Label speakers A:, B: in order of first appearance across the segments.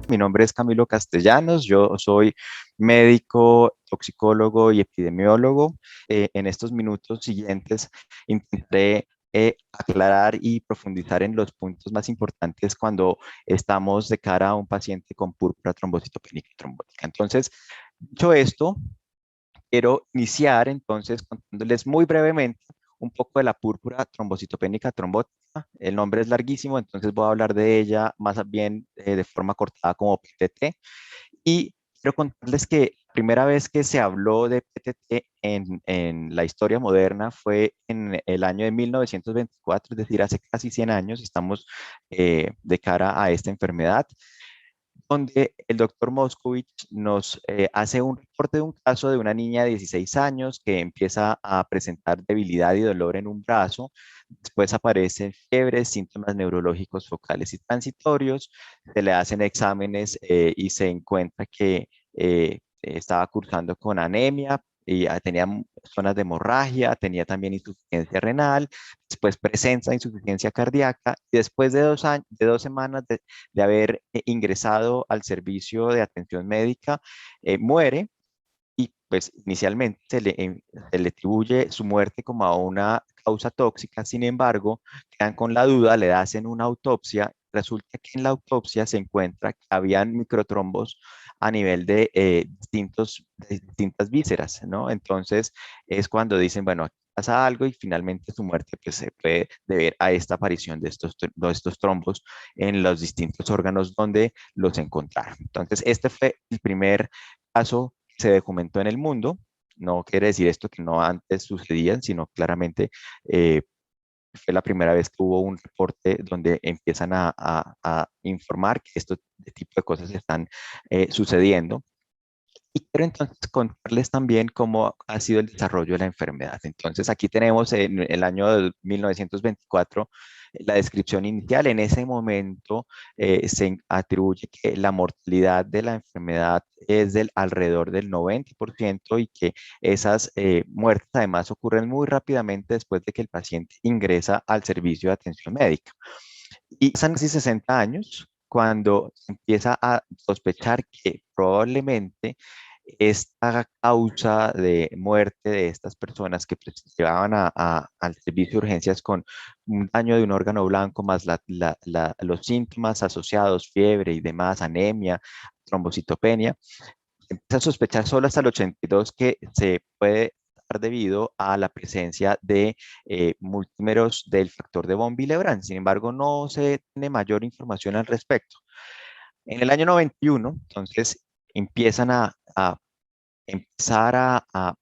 A: Mi nombre es Camilo Castellanos, yo soy médico, toxicólogo y epidemiólogo. En estos minutos siguientes intentaré aclarar y profundizar en los puntos más importantes cuando estamos de cara a un paciente con púrpura trombocitopénica y trombótica. Entonces, dicho esto, quiero iniciar entonces contándoles muy brevemente un poco de la púrpura trombocitopénica trombótica. El nombre es larguísimo, entonces voy a hablar de ella más bien de forma cortada como PTT. Y quiero contarles que la primera vez que se habló de PTT en la historia moderna fue en el año de 1924, es decir, hace casi 100 años. Estamos de cara a esta enfermedad, donde el doctor Moscovich nos hace un reporte de un caso de una niña de 16 años que empieza a presentar debilidad y dolor en un brazo. Después aparecen fiebres, síntomas neurológicos focales y transitorios. Se le hacen exámenes y se encuentra que estaba cursando con anemia y tenía zonas de hemorragia, tenía también insuficiencia renal. Después presenta insuficiencia cardíaca y después de 2 años, de 2 semanas de haber ingresado al servicio de atención médica, muere. Y pues inicialmente se le atribuye su muerte como a una causa tóxica. Sin embargo, quedan con la duda, le hacen una autopsia. Resulta que en la autopsia se encuentra que habían microtrombos a nivel de, de distintas vísceras, ¿no? Entonces es cuando dicen, bueno, aquí pasa algo y finalmente su muerte pues, se puede deber a esta aparición de estos trombos en los distintos órganos donde los encontraron. Entonces, este fue el primer caso se documentó en el mundo. No quiere decir esto que no antes sucedían, sino claramente eh, fue la primera vez que hubo un reporte donde empiezan a informar que este tipo de cosas están sucediendo. Y quiero entonces contarles también cómo ha sido el desarrollo de la enfermedad. Entonces, aquí tenemos en el año de 1924 la descripción inicial. En ese momento se atribuye que la mortalidad de la enfermedad es del alrededor del 90% y que esas muertes además ocurren muy rápidamente después de que el paciente ingresa al servicio de atención médica. Y pasan casi 60 años cuando se empieza a sospechar que probablemente esta causa de muerte de estas personas que pues, llegaban al servicio de urgencias con un daño de un órgano blanco más los síntomas asociados, fiebre y demás, anemia, trombocitopenia, empieza a sospechar solo hasta el 82 que se puede dar debido a la presencia de multímeros del factor de von Willebrand. Sin embargo, no se tiene mayor información al respecto. En el año 91, entonces, empiezan a empezar a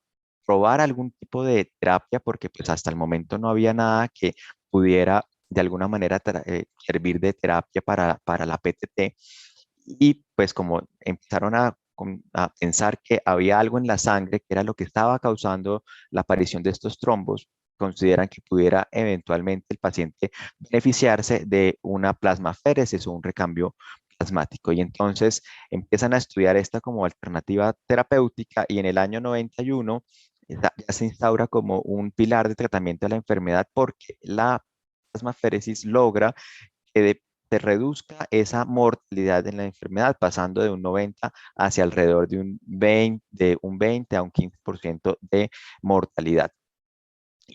A: probar algún tipo de terapia porque pues hasta el momento no había nada que pudiera de alguna manera servir de terapia para la PTT. Y pues como empezaron a pensar que había algo en la sangre que era lo que estaba causando la aparición de estos trombos, consideran que pudiera eventualmente el paciente beneficiarse de una plasmaféresis o un recambio plasmático. Y entonces empiezan a estudiar esta como alternativa terapéutica y en el año 91 ya se instaura como un pilar de tratamiento de la enfermedad porque la plasmaféresis logra que se reduzca esa mortalidad en la enfermedad, pasando de un 90 hacia alrededor de un 20 a un 15% de mortalidad.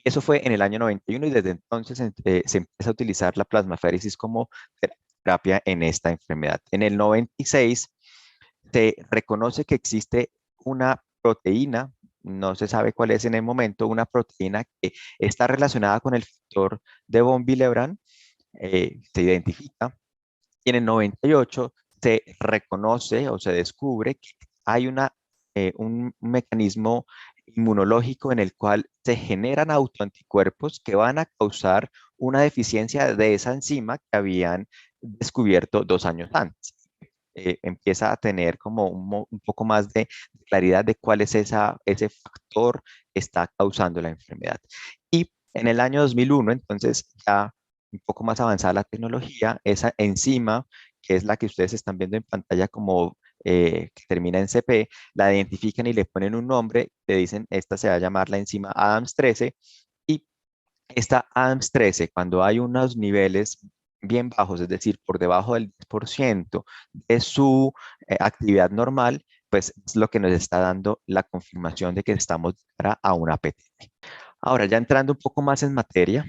A: Eso fue en el año 91 y desde entonces se empieza a utilizar la plasmaféresis como terapia en esta enfermedad. En el 96 se reconoce que existe una proteína, no se sabe cuál es en el momento, una proteína que está relacionada con el factor de von Willebrand, se identifica, y en el 98 se reconoce o se descubre que hay un mecanismo inmunológico en el cual se generan autoanticuerpos que van a causar una deficiencia de esa enzima que habían descubierto 2 años antes. Empieza a tener como un poco más de claridad de cuál es ese factor que está causando la enfermedad. Y en el año 2001, entonces ya un poco más avanzada la tecnología, esa enzima, que es la que ustedes están viendo en pantalla como que termina en CP, la identifican y le ponen un nombre, le dicen, esta se va a llamar la enzima ADAMS 13, y esta ADAMS 13, cuando hay unos niveles bien bajos, es decir, por debajo del 10% de su actividad normal, pues es lo que nos está dando la confirmación de que estamos de cara a una PTT. Ahora, ya entrando un poco más en materia,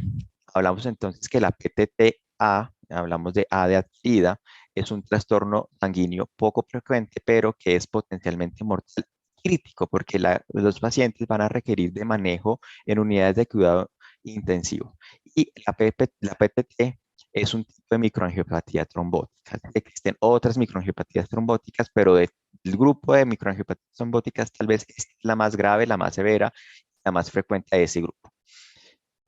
A: hablamos entonces que la PTT-A, hablamos de A de adquirida, es un trastorno sanguíneo poco frecuente, pero que es potencialmente mortal crítico, porque los pacientes van a requerir de manejo en unidades de cuidado intensivo. Y la PTT es un tipo de microangiopatía trombótica. Existen otras microangiopatías trombóticas, pero del grupo de microangiopatías trombóticas tal vez es la más grave, la más severa, la más frecuente de ese grupo.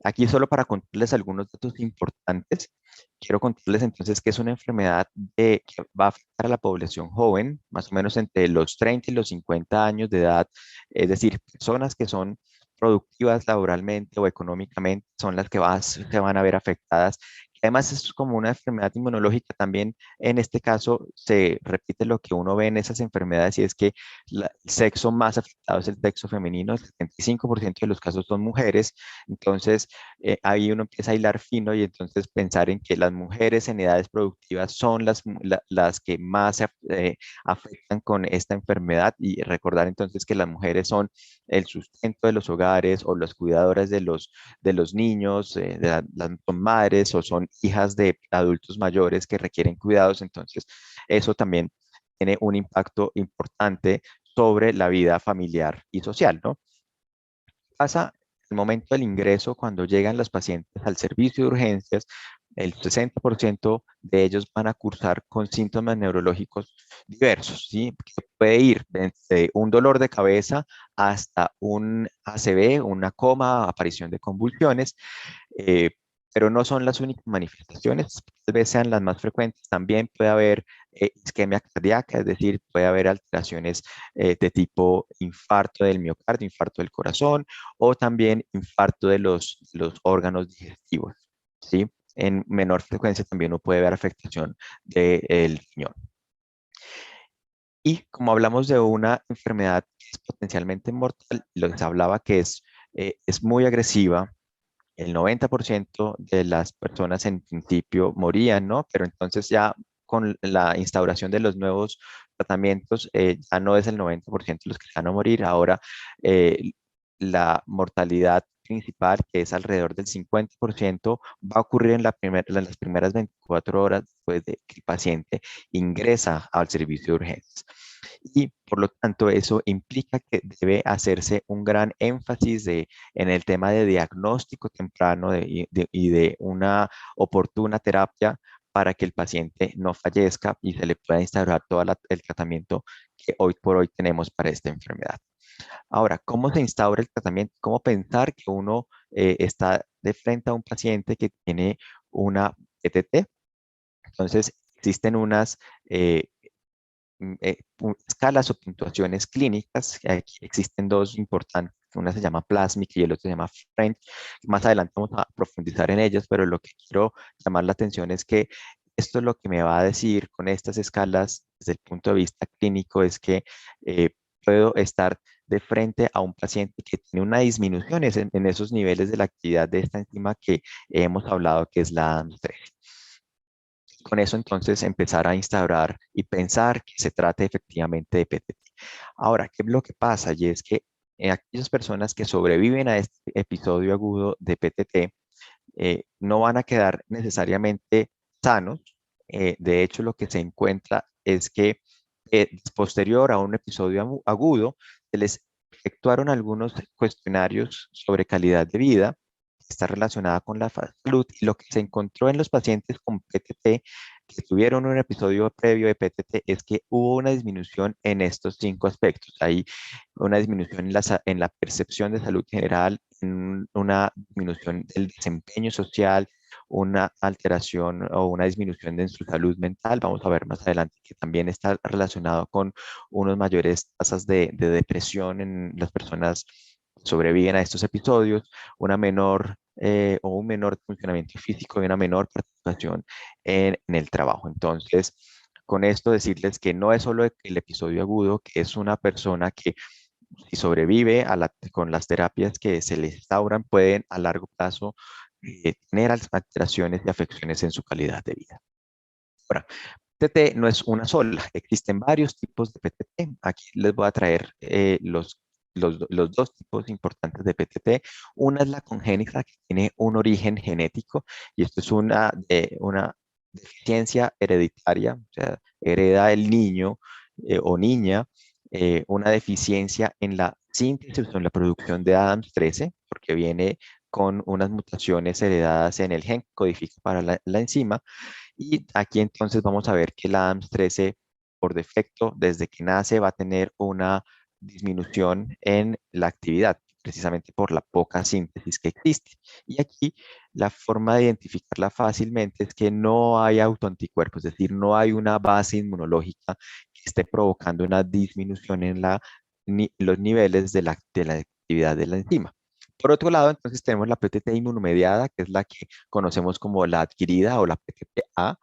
A: Aquí solo para contarles algunos datos importantes, quiero contarles entonces que es una enfermedad que va a afectar a la población joven, más o menos entre los 30 y los 50 años de edad, es decir, personas que son productivas laboralmente o económicamente son las que se van a ver afectadas. Además, es como una enfermedad inmunológica también. En este caso, se repite lo que uno ve en esas enfermedades y es que el sexo más afectado es el sexo femenino. El 75% de los casos son mujeres. Entonces, ahí uno empieza a hilar fino y entonces pensar en que las mujeres en edades productivas son las que más se afectan con esta enfermedad y recordar entonces que las mujeres son el sustento de los hogares o las cuidadoras de los niños, las son madres o son hijas de adultos mayores que requieren cuidados, entonces eso también tiene un impacto importante sobre la vida familiar y social, ¿no? Pasa el momento del ingreso, cuando llegan los pacientes al servicio de urgencias, el 60% de ellos van a cursar con síntomas neurológicos diversos, ¿sí? Que puede ir desde un dolor de cabeza hasta un ACV, una coma, aparición de convulsiones, eh, pero no son las únicas manifestaciones, tal vez sean las más frecuentes. También puede haber isquemia cardíaca, es decir, puede haber alteraciones de tipo infarto del miocardio, infarto del corazón o también infarto de los órganos digestivos, ¿sí? En menor frecuencia también uno puede ver afectación del riñón. Y como hablamos de una enfermedad que es potencialmente mortal, les hablaba que es muy agresiva. El 90% de las personas en principio morían, ¿no? Pero entonces ya con la instauración de los nuevos tratamientos, ya no es el 90% los que van a morir. Ahora eh, la mortalidad principal, que es alrededor del 50%, va a ocurrir en las primeras 24 horas después de que el paciente ingresa al servicio de urgencias. Y por lo tanto, eso implica que debe hacerse un gran énfasis en el tema de diagnóstico temprano y de una oportuna terapia para que el paciente no fallezca y se le pueda instaurar todo el tratamiento que hoy por hoy tenemos para esta enfermedad. Ahora, ¿cómo se instaura el tratamiento? ¿Cómo pensar que uno está de frente a un paciente que tiene una PTT? Entonces, existen unas escalas o puntuaciones clínicas. Aquí existen dos importantes. Una se llama Plasmic y el otro se llama French. Más adelante vamos a profundizar en ellas, pero lo que quiero llamar la atención es que esto es lo que me va a decir con estas escalas desde el punto de vista clínico es que eh, puedo estar de frente a un paciente que tiene una disminución en esos niveles de la actividad de esta enzima que hemos hablado, que es la ADAM3. Con eso entonces empezar a instaurar y pensar que se trata efectivamente de PTT. Ahora, ¿qué es lo que pasa? Y es que aquellas personas que sobreviven a este episodio agudo de PTT no van a quedar necesariamente sanos. De hecho, lo que se encuentra es que posterior a un episodio agudo, se les efectuaron algunos cuestionarios sobre calidad de vida que está relacionada con la salud y lo que se encontró en los pacientes con PTT que tuvieron un episodio previo de PTT es que hubo una disminución en estos cinco aspectos. Hay una disminución en la percepción de salud general, una disminución del desempeño social, una alteración o una disminución en su salud mental. Vamos a ver más adelante que también está relacionado con unas mayores tasas de depresión en las personas que sobreviven a estos episodios, una menor o un menor funcionamiento físico y una menor participación en el trabajo. Entonces, con esto decirles que no es solo el episodio agudo, que es una persona que si sobrevive con las terapias que se le instauran, pueden a largo plazo tener alteraciones y afecciones en su calidad de vida. Ahora, PTT no es una sola, existen varios tipos de PTT. Aquí les voy a traer los dos tipos importantes de PTT. Una es la congénita, que tiene un origen genético, y esto es una deficiencia hereditaria, o sea, hereda el niño o niña una deficiencia en la síntesis o en la producción de ADAMS13, porque viene con unas mutaciones heredadas en el gen que codifica para la enzima. Y aquí entonces vamos a ver que la ADAMS13 por defecto, desde que nace, va a tener una disminución en la actividad, precisamente por la poca síntesis que existe. Y aquí la forma de identificarla fácilmente es que no hay autoanticuerpos, es decir, no hay una base inmunológica que esté provocando una disminución en los niveles de la actividad de la enzima. Por otro lado, entonces tenemos la PTT inmunomediada, que es la que conocemos como la adquirida o la PTTA.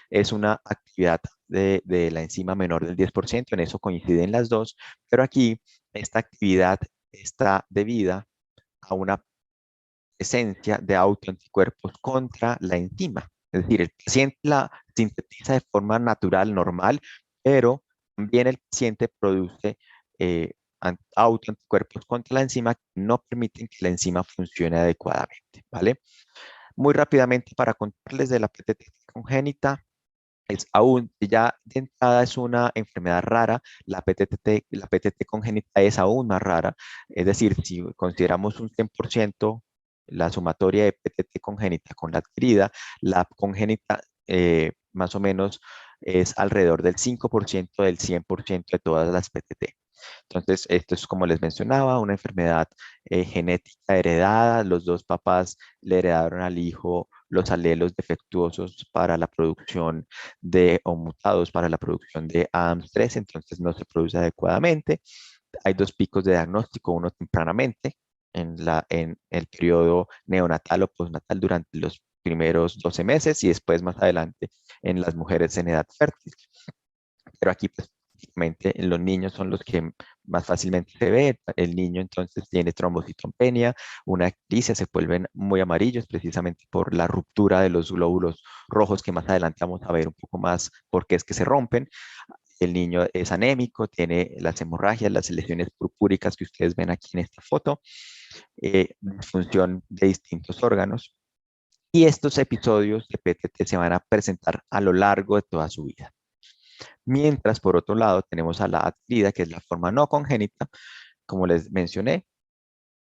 A: Es una actividad de la enzima menor del 10%, en eso coinciden las dos, pero aquí esta actividad está debida a una presencia de autoanticuerpos contra la enzima. Es decir, el paciente la sintetiza de forma natural, normal, pero también el paciente produce autoanticuerpos contra la enzima que no permiten que la enzima funcione adecuadamente, ¿vale? Muy rápidamente para contarles de la PTT congénita, es aún, ya de entrada es una enfermedad rara, la PTT congénita es aún más rara, es decir, si consideramos un 100% la sumatoria de PTT congénita con la adquirida, la congénita más o menos es alrededor del 5% del 100% de todas las PTT. Entonces, esto es como les mencionaba, una enfermedad genética heredada. Los dos papás le heredaron al hijo los alelos defectuosos para la producción o mutados para la producción de ADAMS13, entonces no se produce adecuadamente. Hay dos picos de diagnóstico, uno tempranamente en el periodo neonatal o postnatal durante los primeros 12 meses y después más adelante en las mujeres en edad fértil. Pero aquí pues prácticamente los niños son los que más fácilmente se ve. El niño entonces tiene trombocitopenia, una ictericia, se vuelven muy amarillos precisamente por la ruptura de los glóbulos rojos, que más adelante vamos a ver un poco más por qué es que se rompen. El niño es anémico, tiene las hemorragias, las lesiones purpúricas que ustedes ven aquí en esta foto, disfunción de distintos órganos. Y estos episodios de PTT se van a presentar a lo largo de toda su vida. Mientras, por otro lado, tenemos a la adquirida, que es la forma no congénita, como les mencioné,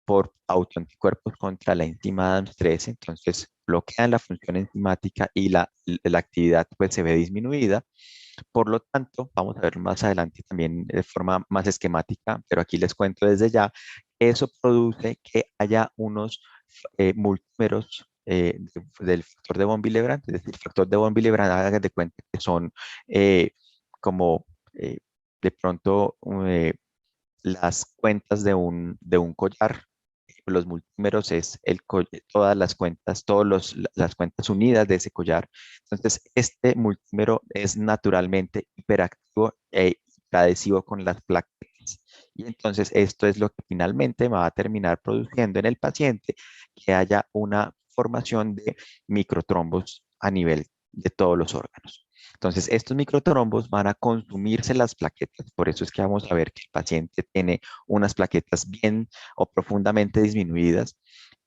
A: por autoanticuerpos contra la enzima ADAMS13, entonces bloquean la función enzimática y la actividad pues se ve disminuida. Por lo tanto, vamos a ver más adelante también de forma más esquemática, pero aquí les cuento desde ya, eso produce que haya unos multímeros del factor de von Willebrand, es decir, el factor de von Willebrand, hagan de cuenta que son eh, como de pronto las cuentas de un collar. Los multímeros es todas las cuentas, las cuentas unidas de ese collar. Entonces, este multímero es naturalmente hiperactivo e hiperadhesivo con las plaquetas. Y entonces esto es lo que finalmente va a terminar produciendo en el paciente que haya una formación de microtrombos a nivel de todos los órganos. Entonces, estos microtrombos van a consumirse las plaquetas, por eso es que vamos a ver que el paciente tiene unas plaquetas bien o profundamente disminuidas,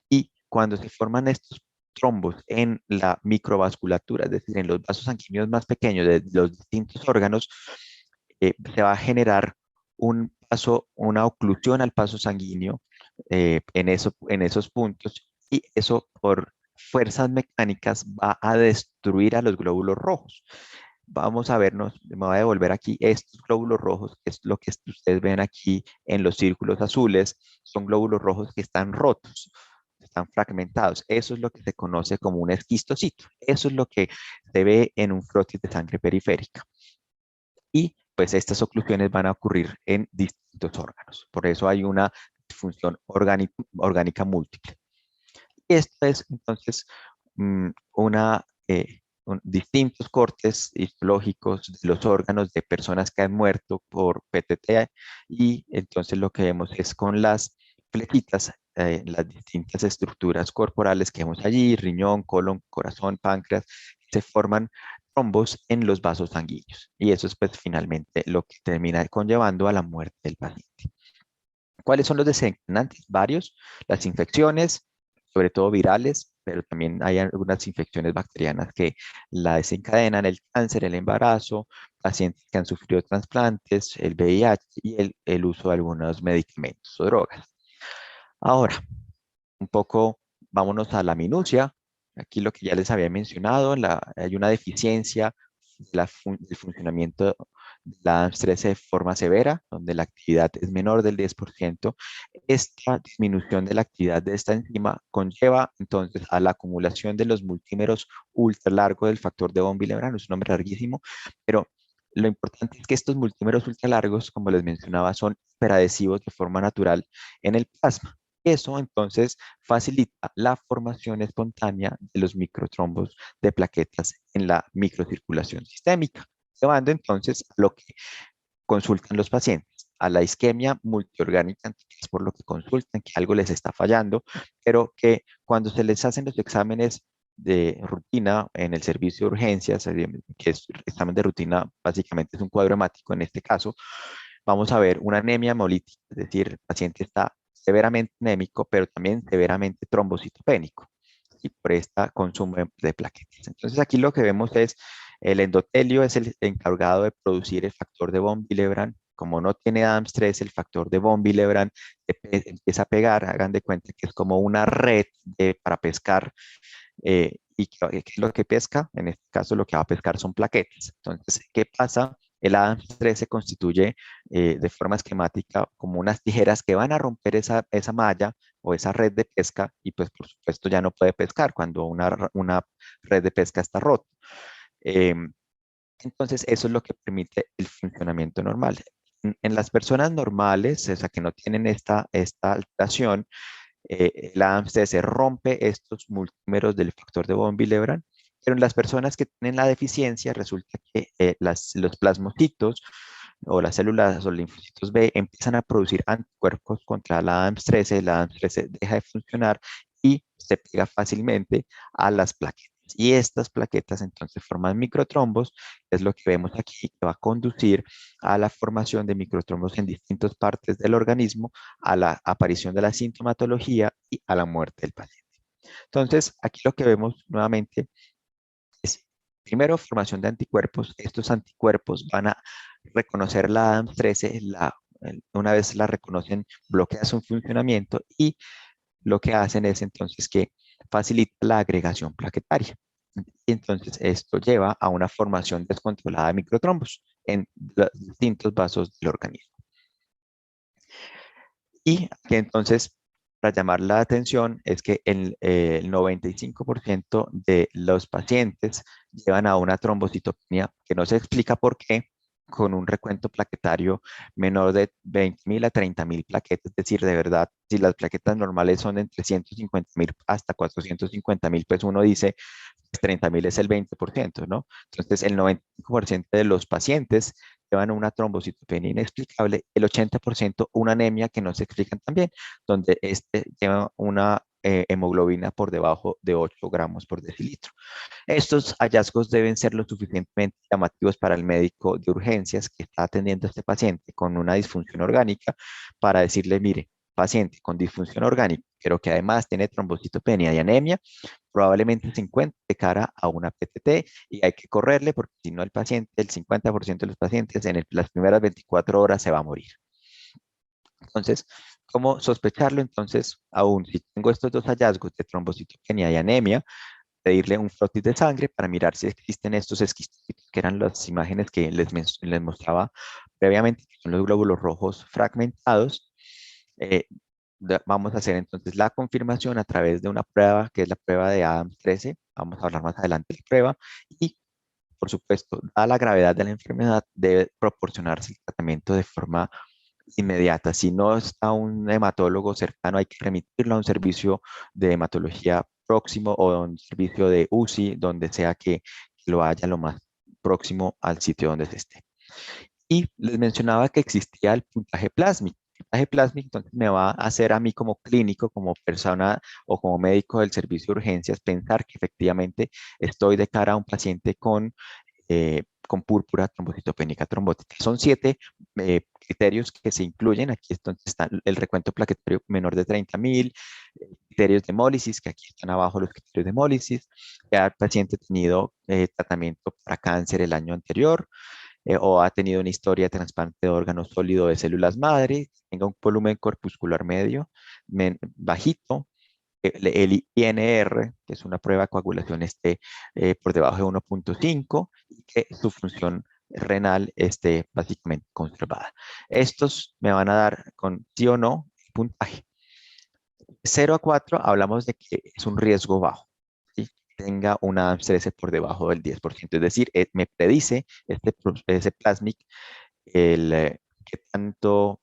A: y cuando se forman estos trombos en la microvasculatura, es decir, en los vasos sanguíneos más pequeños de los distintos órganos, se va a generar una oclusión al paso sanguíneo en esos puntos, y eso por fuerzas mecánicas va a destruir a los glóbulos rojos. Vamos a vernos, me voy a devolver aquí, estos glóbulos rojos, que es lo que ustedes ven aquí en los círculos azules, son glóbulos rojos que están rotos, están fragmentados. Eso es lo que se conoce como un esquistocito. Eso es lo que se ve en un frotis de sangre periférica. Y pues estas oclusiones van a ocurrir en distintos órganos. Por eso hay una disfunción orgánica múltiple. Y esto es entonces distintos cortes histológicos de los órganos de personas que han muerto por PTT, y entonces lo que vemos es con las flechitas las distintas estructuras corporales que vemos allí, riñón, colon, corazón, páncreas, se forman trombos en los vasos sanguíneos. Y eso es pues finalmente lo que termina conllevando a la muerte del paciente. ¿Cuáles son los desencadenantes? Varios. Las infecciones, sobre todo virales, pero también hay algunas infecciones bacterianas que la desencadenan, el cáncer, el embarazo, pacientes que han sufrido trasplantes, el VIH y el uso de algunos medicamentos o drogas. Ahora, un poco, vámonos a la minucia. Aquí lo que ya les había mencionado, hay una deficiencia del funcionamiento de la ADAMS13 de forma severa, donde la actividad es menor del 10%. Esta disminución de la actividad de esta enzima conlleva entonces a la acumulación de los multímeros ultra largos del factor de von Willebrand, es un nombre larguísimo, pero lo importante es que estos multímeros ultra largos, como les mencionaba, son hiperadhesivos de forma natural en el plasma. Eso entonces facilita la formación espontánea de los microtrombos de plaquetas en la microcirculación sistémica, llevando entonces a lo que consultan los pacientes, a la isquemia multiorgánica, que es por lo que consultan, que algo les está fallando, pero que cuando se les hacen los exámenes de rutina en el servicio de urgencias, que es examen de rutina, básicamente es un cuadro hemático en este caso, vamos a ver una anemia hemolítica, es decir, el paciente está severamente anémico, pero también severamente trombocitopénico, y por este consumo de plaquetas. Entonces aquí lo que vemos es el endotelio es el encargado de producir el factor de von Willebrand. Como no tiene ADAMS3, el factor de von Willebrand empieza a pegar, hagan de cuenta que es como una red para pescar. ¿Y qué es lo que pesca? En este caso lo que va a pescar son plaquetas. Entonces, ¿qué pasa? El ADAMS3 se constituye de forma esquemática como unas tijeras que van a romper esa malla o esa red de pesca y pues por supuesto ya no puede pescar cuando una red de pesca está rota. Em, entonces eso es lo que permite el funcionamiento normal. En las personas normales, o sea, que no tienen esta alteración, la AMST se rompe estos multímeros del factor de von Willebrand, pero en las personas que tienen la deficiencia resulta que los plasmocitos o las células o linfocitos B empiezan a producir anticuerpos contra la AMS13 deja de funcionar y se pega fácilmente a las plaquetas. Y estas plaquetas entonces forman microtrombos, es lo que vemos aquí, que va a conducir a la formación de microtrombos en distintas partes del organismo, a la aparición de la sintomatología y a la muerte del paciente. Entonces, aquí lo que vemos nuevamente es, primero, formación de anticuerpos. Estos anticuerpos van a reconocer la ADAMS13, una vez la reconocen, bloquea su funcionamiento y lo que hacen es entonces que facilita la agregación plaquetaria. Y entonces esto lleva a una formación descontrolada de microtrombos en los distintos vasos del organismo. Y que entonces, para llamar la atención, es que el 95% de los pacientes llevan a una trombocitopenia que no se explica por qué, con un recuento plaquetario menor de 20.000 a 30.000 plaquetas, es decir, de verdad, si las plaquetas normales son entre 150.000 hasta 450.000, pues uno dice, 30.000 es el 20%, ¿no? Entonces, el 95% de los pacientes llevan una trombocitopenia inexplicable, el 80% una anemia que no se explican también, donde lleva una hemoglobina por debajo de 8 gramos por decilitro. Estos hallazgos deben ser lo suficientemente llamativos para el médico de urgencias que está atendiendo a este paciente con una disfunción orgánica para decirle, mire, paciente con disfunción orgánica, pero que además tiene trombocitopenia y anemia, probablemente se encuentre de cara a una PTT y hay que correrle porque si no el paciente, el 50% de los pacientes en las primeras 24 horas se va a morir. Entonces, ¿cómo sospecharlo? Entonces, aún si tengo estos dos hallazgos de trombocitopenia y anemia, pedirle un frotis de sangre para mirar si existen estos esquistitos, que eran las imágenes que les mostraba previamente, que son los glóbulos rojos fragmentados. Eh, Vamos a hacer entonces la confirmación a través de una prueba, que es la prueba de ADAMS13. Vamos a hablar más adelante de la prueba. Y, por supuesto, dada la gravedad de la enfermedad, debe proporcionarse el tratamiento de forma inmediata. Si no está un hematólogo cercano, hay que remitirlo a un servicio de hematología próximo o a un servicio de UCI, donde sea que lo haya lo más próximo al sitio donde se esté. Y les mencionaba que existía el puntaje plásmico. puntaje plásmico entonces me va a hacer a mí como clínico, como persona o como médico del servicio de urgencias, pensar que efectivamente estoy de cara a un paciente con púrpura trombocitopénica trombótica. Son 7 criterios que se incluyen. Aquí entonces está el recuento plaquetario menor de 30.000, criterios de hemólisis, que aquí están abajo los criterios de hemólisis, que el paciente ha tenido tratamiento para cáncer el año anterior, o ha tenido una historia de trasplante de órgano sólido de células madre, tenga un volumen corpuscular medio, bajito, el INR, que es una prueba de coagulación, esté por debajo de 1.5 y que su función renal esté básicamente conservada. Estos me van a dar con sí o no puntaje. 0 a 4 hablamos de que es un riesgo bajo, ¿sí? Tenga una AMS-13 por debajo del 10%, es decir, me predice ese plasmic qué tanto,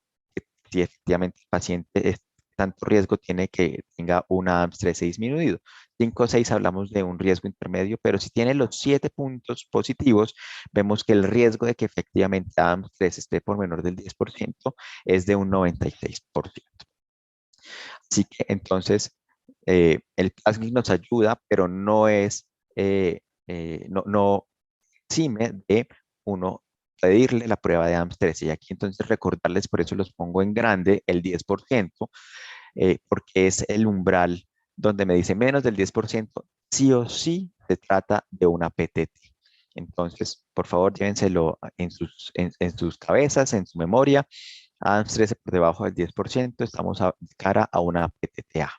A: si efectivamente el paciente tanto riesgo tiene que tenga una AMS-13 disminuido. 5 o 6 hablamos de un riesgo intermedio, pero si tiene los 7 puntos positivos, vemos que el riesgo de que efectivamente la AMS-13 esté por menor del 10% es de un 96%. Así que entonces el plasmid nos ayuda, pero no es, no exime de uno pedirle la prueba de AMS-13. Y aquí entonces recordarles, por eso los pongo en grande, el 10%, porque es el umbral donde me dice menos del 10%, sí o sí se trata de una PTT. Entonces, por favor, llévenselo en sus cabezas, en su memoria. AMS-13 por debajo del 10%, estamos de cara a una PTTA.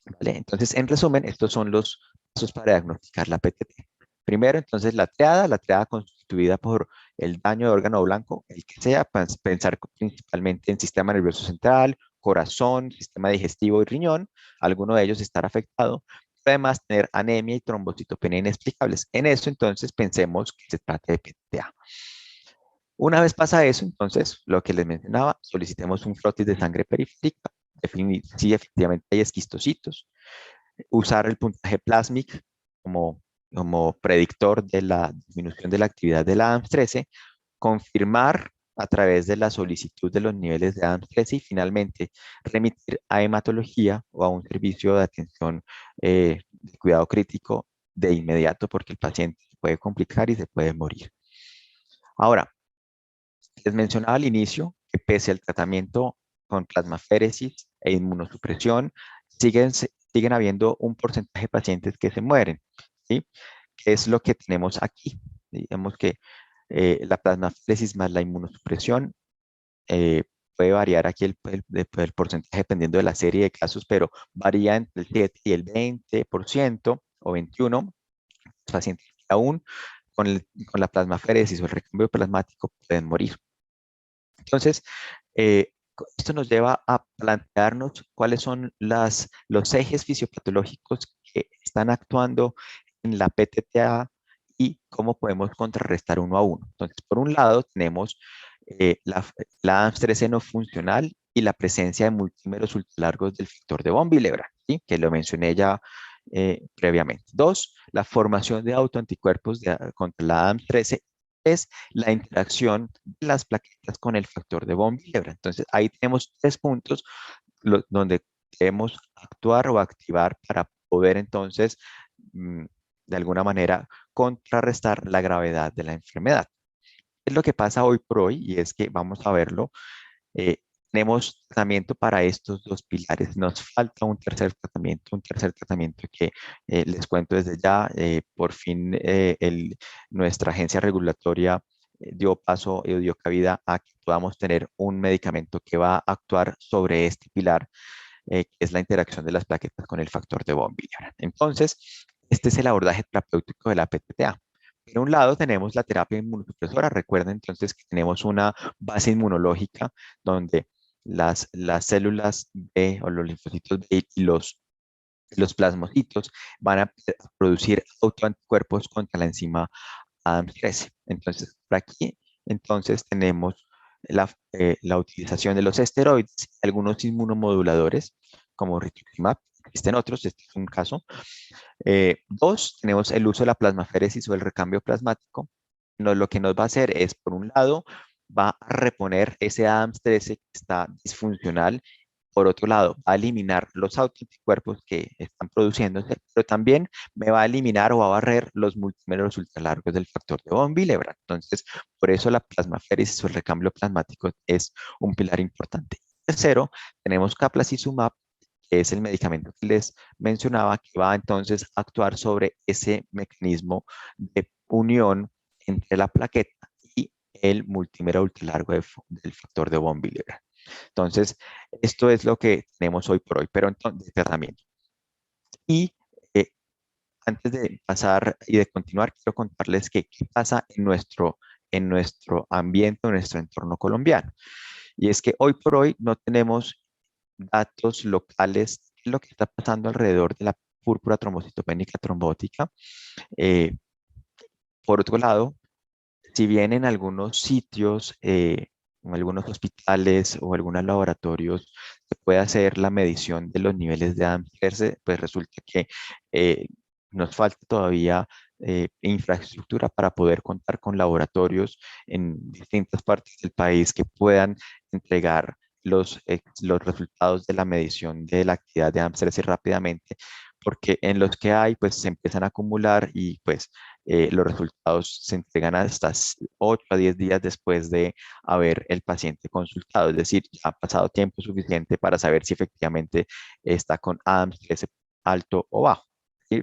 A: ¿Vale? Entonces, en resumen, estos son los pasos para diagnosticar la PTT. Primero, entonces, la triada constituida por el daño de órgano blanco, el que sea, pensar principalmente en sistema nervioso central, corazón, sistema digestivo y riñón, alguno de ellos estar afectado, pero además tener anemia y trombocitopenia inexplicables. En eso, entonces, pensemos que se trata de PTTA. Una vez pasa eso, entonces, lo que les mencionaba, solicitemos un frotis de sangre periférica, definir si efectivamente hay esquistocitos, usar el puntaje plásmico como predictor de la disminución de la actividad de la AMS-13, confirmar a través de la solicitud de los niveles de AMS-13 y finalmente remitir a hematología o a un servicio de atención de cuidado crítico de inmediato porque el paciente se puede complicar y se puede morir. Ahora, les mencionaba al inicio que pese al tratamiento con plasmaféresis e inmunosupresión, siguen habiendo un porcentaje de pacientes que se mueren, ¿sí? ¿Qué es lo que tenemos aquí? Digamos que la plasmaféresis más la inmunosupresión eh, puede variar aquí el porcentaje dependiendo de la serie de casos, pero varía entre el 7 y el 20% o 21%. Los pacientes que aún con la plasmaféresis o el recambio plasmático pueden morir. Entonces, esto nos lleva a plantearnos cuáles son los ejes fisiopatológicos que están actuando en la PTTA y cómo podemos contrarrestar uno a uno. Entonces, por un lado, tenemos la AMS-13 no funcional y la presencia de multímeros ultralargos del factor de von Willebrand, ¿sí? Que lo mencioné ya previamente. Dos, la formación de autoanticuerpos contra la AMS-13 es la interacción de las plaquetas con el factor de von Willebrand. Entonces, ahí tenemos 3 puntos donde debemos actuar o activar para poder entonces, de alguna manera, contrarrestar la gravedad de la enfermedad. Es lo que pasa hoy por hoy y es que vamos a verlo. eh, Tenemos tratamiento para estos 2 pilares. Nos falta un tercer tratamiento que les cuento desde ya. Por fin nuestra agencia regulatoria dio paso y dio cabida a que podamos tener un medicamento que va a actuar sobre este pilar, que es la interacción de las plaquetas con el factor de von Willebrand. Entonces, este es el abordaje terapéutico de la PTTA. Por un lado tenemos la terapia inmunosupresora. Recuerden entonces que tenemos una base inmunológica donde las células B o los linfocitos B y los plasmocitos van a producir autoanticuerpos contra la enzima ADAMS13. Entonces, por aquí, entonces tenemos la utilización de los esteroides, algunos inmunomoduladores, como rituximab, existen otros, este es un caso. Dos, tenemos el uso de la plasmaféresis o el recambio plasmático. Lo que nos va a hacer es, por un lado, va a reponer ese ADAMTS13 que está disfuncional. Por otro lado, va a eliminar los autoanticuerpos que están produciéndose, pero también me va a eliminar o va a barrer los multímeros ultralargos del factor de von Willebrand. Entonces, por eso la plasmaféresis o el recambio plasmático es un pilar importante. Tercero, tenemos Caplacizumab, que es el medicamento que les mencionaba, que va entonces a actuar sobre ese mecanismo de unión entre la plaqueta y el multímero ultralargo del factor de von Willebrand. Entonces, esto es lo que tenemos hoy por hoy, pero entonces, de tratamiento. Y eh, antes de pasar y de continuar, quiero contarles qué pasa en nuestro ambiente, en nuestro entorno colombiano. Y es que hoy por hoy no tenemos datos locales de lo que está pasando alrededor de la púrpura trombocitopénica trombótica. Eh, por otro lado, si bien en algunos sitios, en algunos hospitales o algunos laboratorios se puede hacer la medición de los niveles de ADAMTS, pues resulta que eh, nos falta todavía infraestructura para poder contar con laboratorios en distintas partes del país que puedan entregar los resultados de la medición de la actividad de ADAMTS rápidamente, porque en los que hay, pues se empiezan a acumular y pues los resultados se entregan hasta 8 a 10 días después de haber el paciente consultado, es decir, ya ha pasado tiempo suficiente para saber si efectivamente está con ADAMTS alto o bajo. ¿Sí?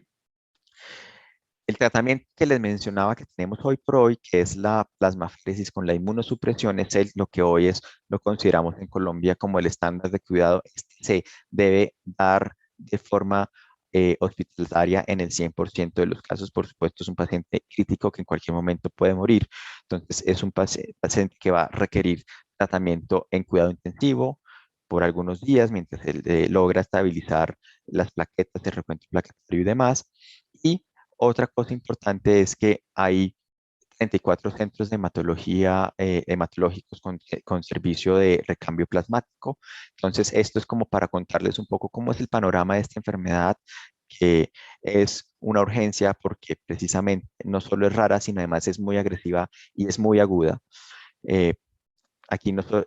A: El tratamiento que les mencionaba que tenemos hoy por hoy, que es la plasmaféresis con la inmunosupresión, es lo que hoy lo consideramos en Colombia como el estándar de cuidado. Este se debe dar de forma hospitalaria en el 100% de los casos. Por supuesto, es un paciente crítico que en cualquier momento puede morir. Entonces, es un paciente que va a requerir tratamiento en cuidado intensivo por algunos días mientras él logra estabilizar las plaquetas, el recuento plaquetario y demás. Y otra cosa importante es que hay 34 centros de hematología, hematológicos con servicio de recambio plasmático. Entonces, esto es como para contarles un poco cómo es el panorama de esta enfermedad, que es una urgencia porque precisamente no solo es rara, sino además es muy agresiva y es muy aguda. Eh, Aquí nosotros,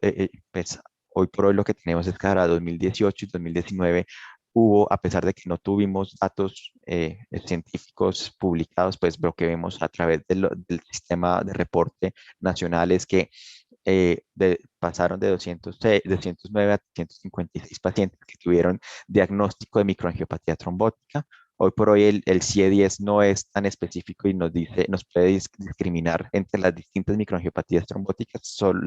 A: pues, hoy por hoy lo que tenemos es que para 2018 y 2019 hubo, a pesar de que no tuvimos datos científicos publicados, pues lo que vemos a través del sistema de reporte nacional es que pasaron de 209 a 356 pacientes que tuvieron diagnóstico de microangiopatía trombótica. Hoy por hoy el CIE-10 no es tan específico y nos puede discriminar entre las distintas microangiopatías trombóticas, solo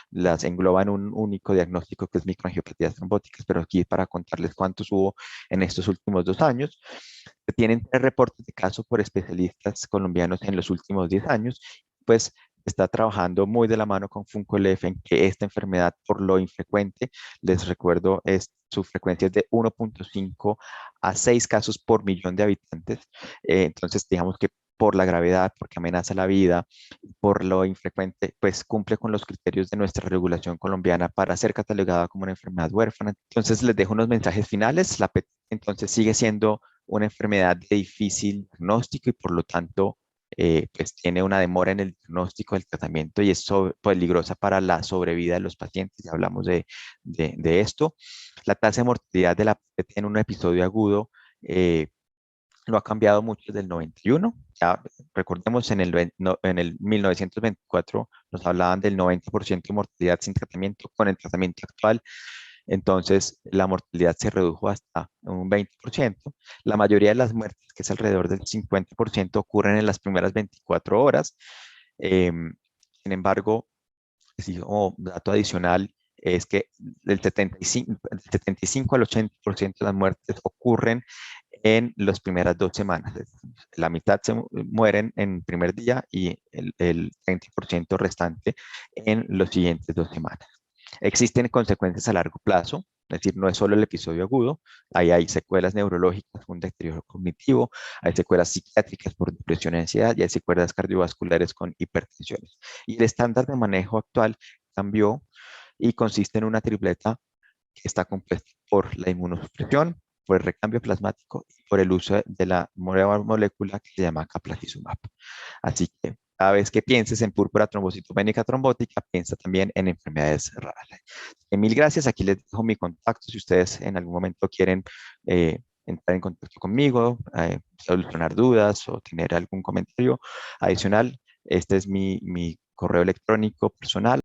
A: las engloba en un único diagnóstico que es microangiopatías trombóticas, pero aquí para contarles cuántos hubo en estos últimos 2 años. Se tienen 3 reportes de casos por especialistas colombianos en los últimos 10 años, pues está trabajando muy de la mano con FUNCOLEF en que esta enfermedad, por lo infrecuente, les recuerdo, su frecuencia es de 1.5 a 6 casos por millón de habitantes. Entonces, digamos que por la gravedad, porque amenaza la vida, por lo infrecuente, pues cumple con los criterios de nuestra regulación colombiana para ser catalogada como una enfermedad huérfana. Entonces, les dejo unos mensajes finales. La PET entonces sigue siendo una enfermedad de difícil diagnóstico y por lo tanto pues tiene una demora en el diagnóstico del tratamiento y es peligrosa para la sobrevida de los pacientes. Ya hablamos de esto. La tasa de mortalidad de la PET en un episodio agudo no ha cambiado mucho desde el 91. Ya recordemos, en el 1924 nos hablaban del 90% de mortalidad sin tratamiento. Con el tratamiento actual, entonces la mortalidad se redujo hasta un 20%. La mayoría de las muertes, que es alrededor del 50%, ocurren en las primeras 24 horas. Em, Sin embargo, sí, como dato adicional, es que del 75 al 80% de las muertes ocurren en las primeras 2 semanas. La mitad mueren en el primer día y el 30% restante en los siguientes 2 semanas. Existen consecuencias a largo plazo, es decir, no es solo el episodio agudo, ahí hay secuelas neurológicas, un deterioro cognitivo, hay secuelas psiquiátricas por depresión y ansiedad y hay secuelas cardiovasculares con hipertensiones. Y el estándar de manejo actual cambió y consiste en una tripleta que está compuesta por la inmunosupresión, por el recambio plasmático y por el uso de la nueva molécula que se llama caplacizumab. Así que cada vez que pienses en púrpura trombocitópenica trombótica, piensa también en enfermedades raras. Mil gracias. Aquí les dejo mi contacto si ustedes en algún momento quieren entrar en contacto conmigo, solucionar dudas o tener algún comentario adicional. Este es mi correo electrónico personal.